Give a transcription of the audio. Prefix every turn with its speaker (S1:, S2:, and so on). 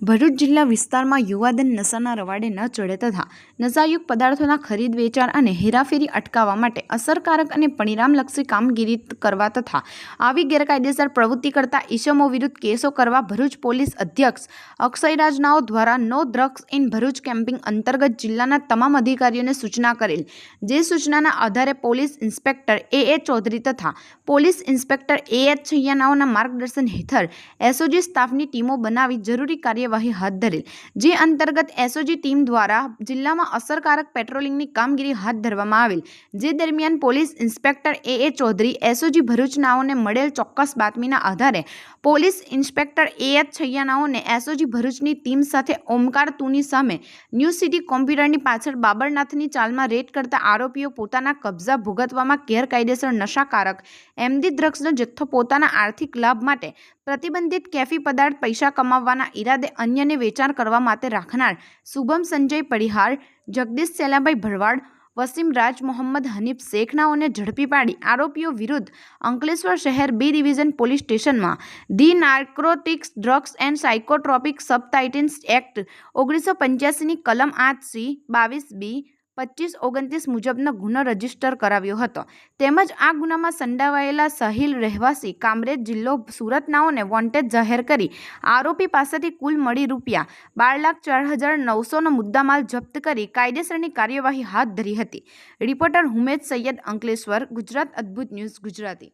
S1: ભરૂચ જિલ્લા વિસ્તારમાં યુવાધન નશાના રવાડે ન ચડે તથા નશાયુક્ત પદાર્થોના ખરીદ વેચાણ અને હેરાફેરી અટકાવવા માટે અસરકારક અને પરિણામલક્ષી કામગીરી કરવા તથા આવી ગેરકાયદેસર પ્રવૃત્તિ કરતા ઈસમો વિરુદ્ધ કેસો કરવા ભરૂચ પોલીસ અધ્યક્ષ અક્ષયરાજ નાઓ દ્વારા no drugs in Bharuch camping અંતર્ગત જિલ્લાના તમામ અધિકારીઓને સૂચના કરેલ, જે સૂચનાના આધારે પોલીસ ઇન્સ્પેક્ટર એ ચૌધરી તથા પોલીસ ઇન્સ્પેક્ટર એચ છૈયાનાઓના માર્ગદર્શન હેઠળ એસઓજી સ્ટાફની ટીમો બનાવી જરૂરી કાર્યવાહી હાથ ધરેલ, જે અંતર્ગત એસઓજી ટીમ દ્વારા જિલ્લામાં અસરકારક પેટ્રોલિંગની કામગીરી હાથ ધરવામાં આવેલ, જે દરમિયાન police inspector A Chaudhary SOG Bharuch નાઓને મળેલ ચોક્કસ બાતમીના આધારે પોલીસ ઇન્સ્પેક્ટર એચ છૈયાનાઓને એસઓજી ભરૂચની ટીમ સાથે ઓમકાર તુની સામે ન્યૂ સિટી કોમ્પ્યુટરની પાછળ બાબરનાથની ચાલમાં રેડ કરતા આરોપીઓ પોતાના કબજા ભોગવવામાં ગેરકાયદેસર નશાકારક એમડી ડ્રગ્સનો જથ્થો પોતાના આર્થિક લાભ માટે પ્રતિબંધિત કેફી પદાર્થ પૈસા કમાવવાના ઈરાદે અન્યને વેચાણ કરવા માટે રાખનાર શુભમ સંજય પડિહાર, જગદીશ સેલાભાઈ ભરવાડ, વસીમ રાજ મોહમ્મદ હનીફ શેખનાઓને ઝડપી પાડી આરોપીઓ વિરુદ્ધ અંકલેશ્વર શહેર બી ડિવિઝન પોલીસ સ્ટેશનમાં the narcotics drugs and psychotropic substances act 1985ની કલમ 8C, 22B, 25-29 મુજબનો ગુનો રજીસ્ટર કરાવ્યો હતો, તેમજ આ ગુનામાં સંડોવાયેલા સાહિલ રહેવાસી કામરેજ જિલ્લો સુરત નાઓને વોન્ટેડ જાહેર કરી આરોપી પાસેથી કુલ મળી ₹5,04,900નો મુદ્દામાલ જપ્ત કરી કાયદેસરની કાર્યવાહી હાથ ધરી હતી। રિપોર્ટર હુમેદ સૈયદ, અંકલેશ્વર, ગુજરાત અદ્ભુત ન્યૂઝ ગુજરાતી।